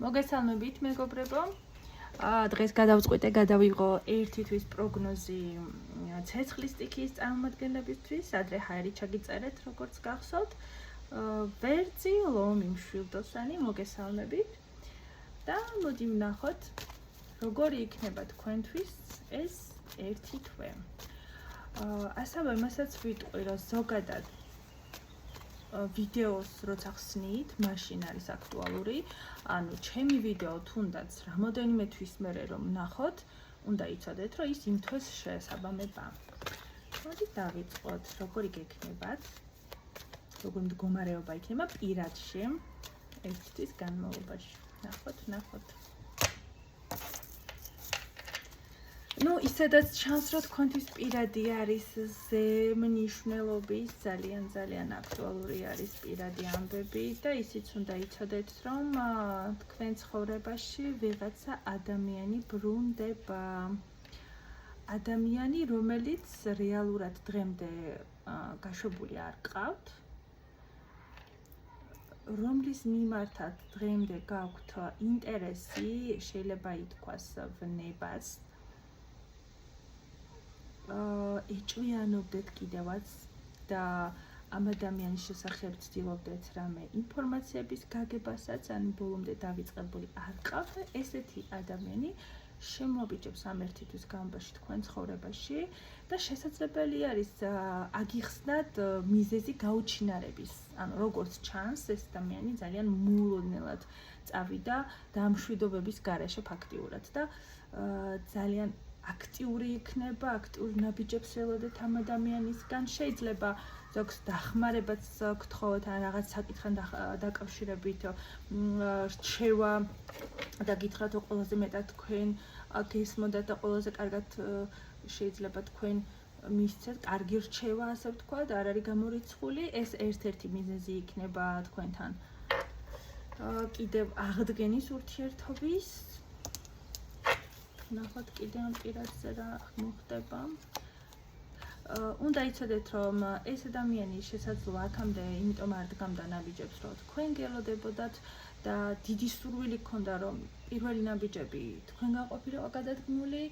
მოგესალმებით მეგობრებო. დღეს გადავიღო ერთი თვის პროგნოზი ცეცხლის სტიქიის წარმომადგენლებისთვის, ადრე ჰაერი ჩაგიწერეთ, როგორც გახსოვთ. ვერძი, ლომი, მშვილდოსანი, მოგესალმებით. და მოდი ვნახოთ, როგორი იქნება თქვენთვის ეს ერთი თვე. ასევე მასაც ვიტყვი, რომ ზოგადად ვიდეოს როცა ხსნით, მაშინ არის აქტუალური, ანუ ჩემი ვიდეო თუნდაც რამოდენიმე თვის მერე რომ ნახოთ, უნდა იცოდეთ, რომ ის იმ თვეს შეესაბამება. მოდი დავიწყოთ, როგორი გექნებათ, როგორი მდგომარეობა იქნება პირადში, ერთი თვის განმავლობაში. ნახოთ. ისედაც ჩანს, რომ თქვენთვის პირადი არის ზემნიშნელობის, ძალიან აქტუალური არის პირადი ამბები და ისიც უნდა იცოდეთ, რომ თქვენ ცხოვრებაში ვიღაცა ადამიანი ბრუნდება. ადამიანი, რომელიც რეალურად დღემდე გაშვებული არ გყავთ, რომლის მიმართაც დღემდე გაქვთ ინტერესი, შეიძლება ითქვას ვნებას, ეჭვიანობდეთ კიდევაც და ამ ადამიანის შესახებ ცდილობდეთ რამე ინფორმაციების გაგებასაც, ან ბოლომდე დავიწყებული არ გყავთ, ესეთი ადამიანი შემოაბიჯებს ამ ერთი თვის განმავლობაში თქვენ ცხოვრებაში და შესაძლებელი არის აგიხსნათ მიზეზი გაუჩინარების. ანუ როგორც ჩანს, ეს ადამიანი ძალიან მოულოდნელად წავიდა დამშვიდობების გარეშე ფაქტიურად და ძალიან აქტიური იქნება, აქტიურ ნაბიჯებს ველოდეთ ამ ადამიანისგან. შეიძლება ზოგს დახმარებაც გთხოვოთ, ან რაღაც საკითხთან დაკავშირებით რჩევა და გითხრათ, რომ ყველაზე მეტად თქვენ გესმოდათ და ყველაზე კარგად შეიძლება თქვენ მისცეთ კარგი რჩევა, ასე ვთქვათ, არ არის გამორიცხული. ეს ერთ-ერთი მიზეზი იქნება თქვენთან კიდევ აღდგენის ურთიერთობის. ნახოთ კიდე ამ პირადზე რა მოხდება. უნდა იცოდეთ, რომ ეს ადამიანი შესაძლოა აქამდე იმიტომ არ დგამდა ნაბიჯებს, რომ თქვენ გელოდებოდათ და დიდი სურვილი გქონდა, რომ პირველი ნაბიჯები თქვენგან ყოფილიყო გადადგმული,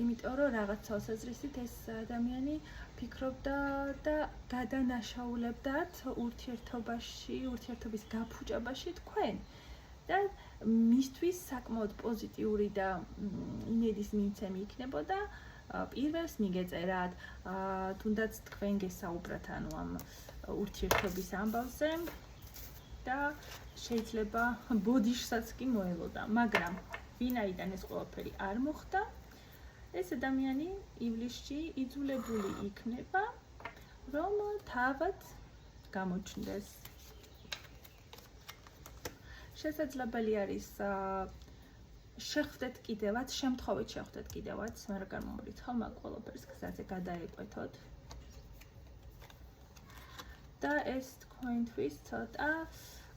იმიტომ რომ რაღაც თვალსაზრისით ეს ადამიანი ფიქრობდა და გადანაშაულებდათ ურთიერთობის გაფუჭებაში თქვენ. და მისთვის საკმაოდ პოზიტიური და იმედის მიმცემი იქნებოდა პირველს მიგეწერათ, თუნდაც თქვენ გესაუბრათ ანუ ამ ურთიერთობის ამბავზე და შეიძლება ბოდიშსაც კი მოელოდა, მაგრამ ვინაიდან ეს ყველაფერი არ მოხდა, ეს ადამიანი ივლისში იძულებული იქნება, რომ თავად გამოჩნდეს. შესაძლებელი არის შეხვდეთ კიდევაც, შემთხვევით შეხვდეთ კიდევაც, მაგრამ გამომრიცხავ მაგ ყველაფერს გზაზე გადაეკვეთოთ. და ეს თქვენთვის ცოტა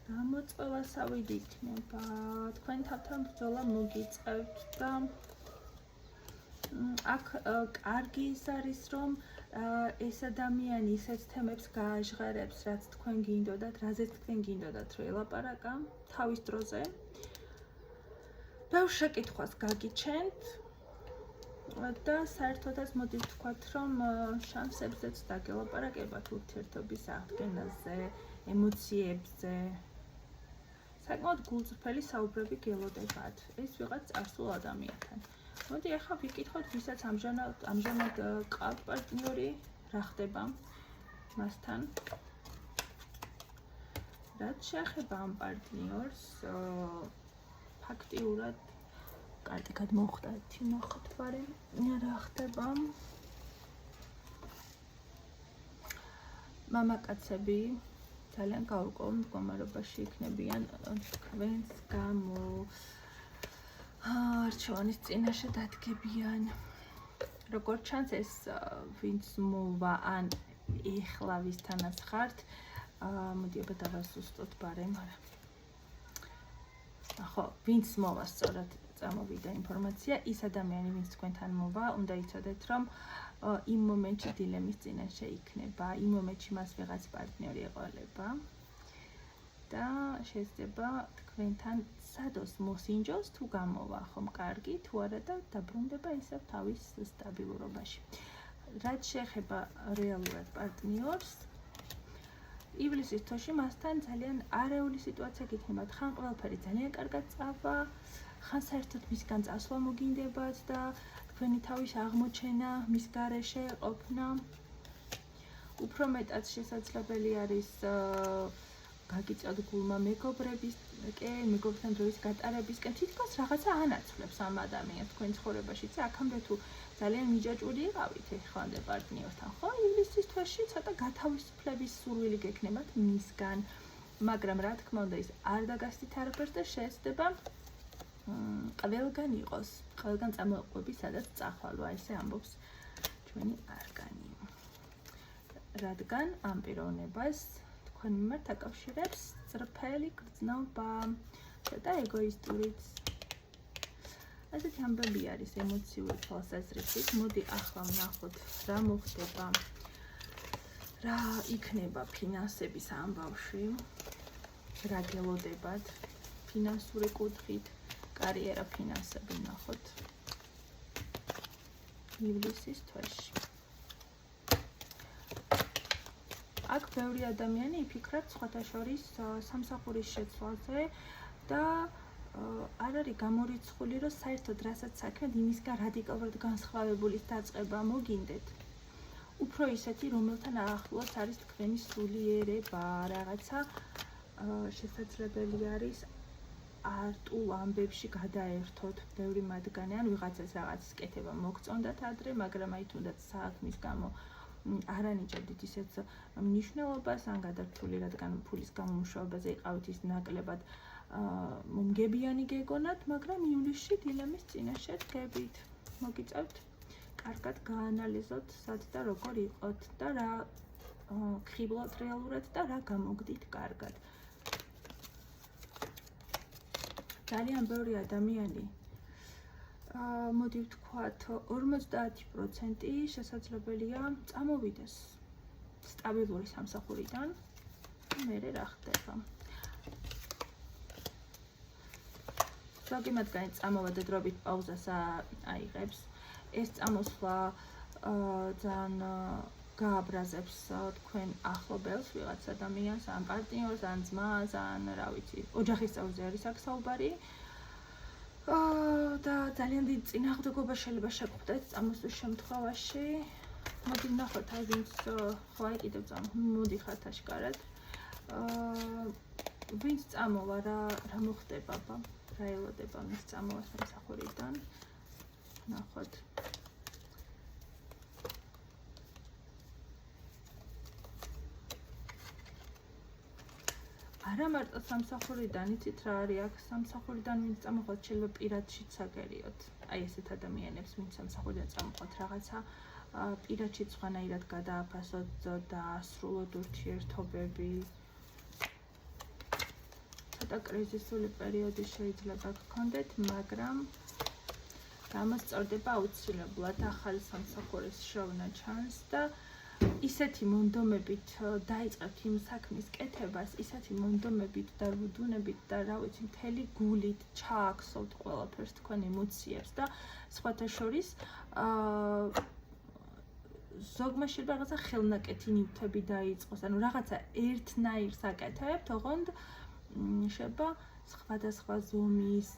გამოწვევასავით იქნება. თქვენ თავთან ბრძოლა მოგიწევთ და აქ კარგი ის არის, რომ ეს ადამიანი ისეთ თემებს გააჟღერებს, რაც თქვენ გინდოდათ, რაზეც თქვენ გინდოდათ რომ ელაპარაკა თავის დროზე. ბევრ შეკითხვას გაგიჩენთ და საერთოდაც მოდი ვთქვათ, რომ შანსებზეც დაგელაპარაკებათ ურთიერთობის აღდგენაზე, ემოციებზე. საკმაოდ გულწრფელი საუბრები გელოდებათ. ეს ვიღაც წარსულ ადამიანთან. მოდი ახლა ვიკითხოთ, ვისაც ამჟამად ყავთ პარტნიორი, რა ხდება მასთან. რაც შეეხება ამ პარტნიორს, ფაქტიურად კარგად მოხდა ერთი ნახოთ, რა ხდება. მამაკაცები ძალიან გაურკვეველ მდგომარეობაში იქნებიან თქვენს გამო. არჩევანის წინაშე დადგებიან. როგორც ჩანს, ეს ვინც მოვა ან ეხლა ვისთანაც ხართ, მოდი აბა დავასუსტოთ ბარემ, ხო, ვინც მოვა სწორად წამოვიდა ინფორმაცია, ის ადამიანი, ვინც თქვენთან მოვა, უნდა იცოდეთ, რომ იმ მომენტში დილემის წინაშე იქნება, იმ მომენტში მას ვიღაც პარტნიორი ეყოლება. და შეიძლება თქვენთან სადოს მოსინჯოს თუ გამოვა ხომ კარგი თუ არა და დაბრუნდება ისევ თავის სტაბილურობაში. რაც შეეხება რეალურად პარტნიორს, ივლისის თვეში მასთან ძალიან არეული სიტუაცია გიქნება. ხან ყველაფერი ძალიან კარგად წავა, ხან საერთოდ მისგან წასვლა მოგინდებათ და თქვენი თავის აღმოჩენა მის გარეშე ყოფნა. უფრო მეტად შესაძლებელი არის გაგიწევთ გულმა მეგობრებთან დროის გატარებისკენ თითქოს რაღაცა ანაცვლებს ამ ადამიანს თქვენ ცხოვრებაში. აქამდე თუ ძალიან მიჯაჭვული იყავით ეხლამდე პარტნიორთან, ხო? ივლისის თვეში ცოტა გათავისუფლების სურვილი გექნებათ მისგან, მაგრამ რა თქმა უნდა ის არ დაგასდით არაფერს და შეეცდება ყველგან იყოს, ყველგან წამოყვები, სადაც წახვალო, აი ესე ამბობს ჩვენი არგანი. რადგან ამ პიროვნებას თქვენ მიმართ აკავშირებს წრფელი გრძნობა და ეგოისტურიც. ასეთი ამბები არის ემოციური თვალსაზრისით. მოდი ახლა ვნახოთ რა მოხდება, რა იქნება ფინანსების ამბავში, რა გელოდებათ ფინანსური კუთხით, კარიერა, ფინანსები ვნახოთ ივლისის თვეში. აქ ბევრი ადამიანი იფიქრებს სხვათა შორის სამსახურის შეცვლაზე და არ არის გამორიცხული, რომ საერთოდ რასაც საქმედ იმისგან რადიკალურად განსხვავებულის დაწყება მოგინდეთ. უფრო ისეთი, რომელთან ახლოს არის თქვენი სულიერება, რაღაცა შესაძლებელი არის არტულ ამბებში გადაერთოთ ბევრი მათგანი, ან ვიღაცას რაღაცის კეთება მოგწონდათ ადრე, მაგრამ აი თუნდაც საქმის გამო არ ანიჭებდით ისეთ მნიშვნელობას, ან გადართული, რადგან ფულის გამომუშავებაზე იყავით ის ნაკლებად მომგებიანი გეგონათ, მაგრამ ივლისში დილემის წინაშე დგებით. მოგიწევთ კარგად გაანალიზოთ სად და როგორ იყოთ და რა ხიბლოთ რეალურად და რა გამოგდით კარგად. ძალიან ბევრი ადამიანი, მოდი ვთქვათ 50% შესაძლებელია წამოვიდეს სტაბილური სამსახურიდან. მერე რა ხდება? ზოგი მათგანი წამოვა და დროებით პაუზას აიღებს. ეს წამოსვლა ძალიან გააბრაზებს თქვენ ახლობელს, ვიღაც ადამიანს, ან პარტნიორს, ან ძმას, ან რა ვიცი, ოჯახის წევრზე არის აქ საუბარი. და ძალიან დიდ წინააღმდეგობა შეიძლება შეგხვდეთ წამოსვლის შემთხვევაში. მოდი ვნახოთ, აი ვინც ხო აი კიდევ მოდიხართ აშკარად. ვინც წამოვა, რა მოხდება, რა ელოდება მის წამოვას სამსახურიდან. ვნახოთ. არა მარტო სამსახურიდან, იცით რა არის აქ სამსახურიდან ვინც წამოხვათ, შეიძლება პირადშიც აგერიოთ. აი ესეთ ადამიანებს, ვინც სამსახურიდან წამოხვათ, რაღაცა პირადშიც სხვანაირად გადააფასოთ და ასრულოთ ურთიერთობები. ცოტა კრიზისული პერიოდი შეიძლება გქონდეთ, მაგრამ გამოსწორდება აუცილებლად ახალი სამსახურის შოვნა ჩანს და ისეთი მონდომებით დაიწყებთ იმ საქმის კეთებას, ისეთი მონდომებით და რუდუნებით და რა ვიცი, მთელი გულით ჩააქსოვთ ყველაფერს თქვენ ემოციებს და სხვათა შორის ზოგმა შეიძლება რაღაცა ხელნაკეთი ნივთები დაიწყოს, ანუ რაღაცა ერთნაირს აკეთებთ, ოღონდ შეიძლება სხვადასხვა ზომის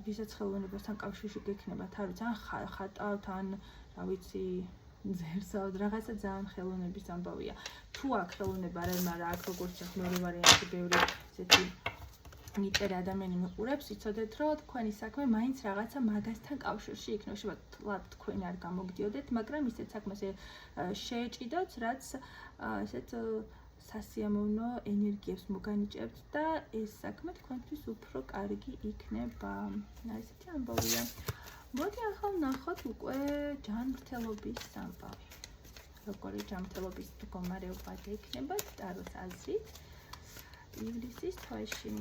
ვისაც ხელოვნებასთან კავშირში გექნებათ, არ ვიცი, ან ხატავთ, ან რა ვიცი, ძერსავთ, რაღაცა ძალიან ხელოვნების ამბავია. თუ აქ ხელოვნება არ არის, მაგრამ აქ როგორც ახ მეორე ვარიანტი ბევრი ესეთი ნიჭიერი ადამიანი მიყურებს, იცოდეთ, რომ თქვენი საქმე მაინც რაღაცა მაგასთან კავშირში იქნება. შეიძლება თქვენ არ გამოგდიოდეთ, მაგრამ ისეთ საქმეს შეეჭიდოთ, რაც ესეთ სასიამოვნო ენერგიებს მოგანიჭებთ და ეს საქმე თქვენთვის უფრო კარგი იქნება. ესეთი ამბავია. მოდი ახლა ვნახოთ უკვე ჯანმრთელობის ამბავი. როგორი ჯანმრთელობის მდგომარეობა იქნება ტაროს აზრით ივლისის თვეში.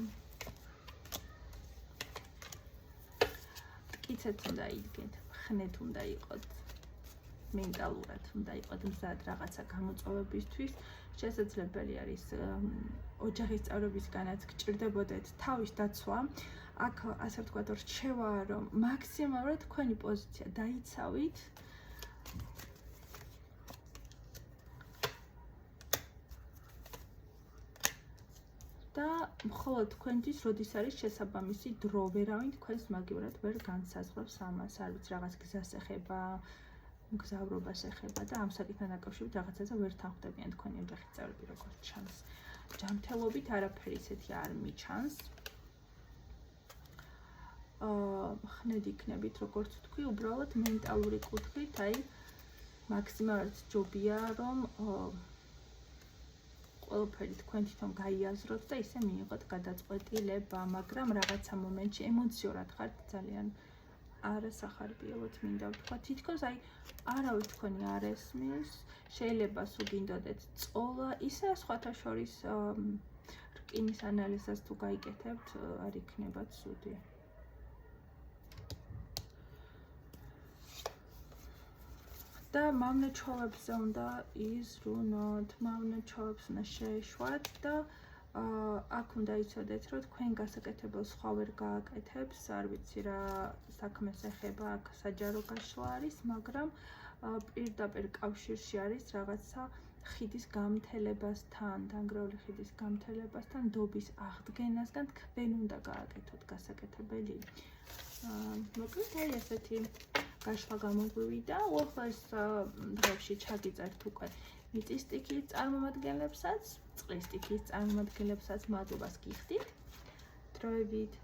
კიცეთ უნდა იდგეთ, ხნეთ უნდა იყოთ, მენტალურად უნდა იყოთ მზად რაღაცა გამოწვევებისთვის. შესაძლებელი არის ოჯახის წევრებისგანაც გჭირდებოდეთ თავის დაცვა, აქ ასე ვთქვათ, რჩევა, რომ მაქსიმალურად თქვენი პოზიცია დაიცავით. და მხოლოდ თქვენთვის, როდის არის შესაბამისი დრო, ვერავინ თქვენს მაგივრად ვერ განსაზღვრავს ამას, არ ვიცი, რაღაც გზას ეხება, მგზავრობას ეხება და ამ საკითხთან დაკავშირებით რაღაცაზე ვერ თანხმდებიან თქვენი ოჯახის წევრები, როგორც ჩანს. ჯანმრთელობით არაფერი ისეთი არ მიჩანს. ხნედ იქნებით, როგორც ვთქვი, უბრალოდ მენტალური კუთხით, აი მაქსიმალურად ჯობია, რომ ყველაფერი თქვენ თვითონ გაიაზროთ და ისე მიიღოთ გადაწყვეტილება, მაგრამ რაღაცა მომენტში ემოციურად ხართ ძალიან არასახარბიელოდ მინდა ვთქვა. თითქოს აი არავის თქვენი არ ესმის, შეიძლება სულ გინდოდეთ წოლა, ისე სხვათა შორის რკინის ანალიზას თუ გაიკეთებთ, არ იქნება ცუდი. და მავნეჩვევებზე უნდა იზრუნოთ, მავნეჩვევებს უნდა შეეშვათ და აქ უნდა იცოდეთ, რომ თქვენ გასაკეთებელს სხვა ვერ გააკეთებს, არ ვიცი რა საქმეს ეხება, აქ საჯარო გაშლა არის, მაგრამ პირდაპირ კავშირში არის რაღაცა ხიდის გამთელებასთან, დანგრეული ხიდის გამთელებასთან, დობის აღდგენასგან თქვენ უნდა გააკეთოთ გასაკეთებელი. მოკლედ აი ესეთი გაშლა გამოგვივიდა, უახლოეს დღეებში ჩაგიწერთ უკვე მიწის სტიქიის წარმომადგენლებსაც, წყლის სტიქიის წარმომადგენლებსაც მადლობას გიხდით. დროებით.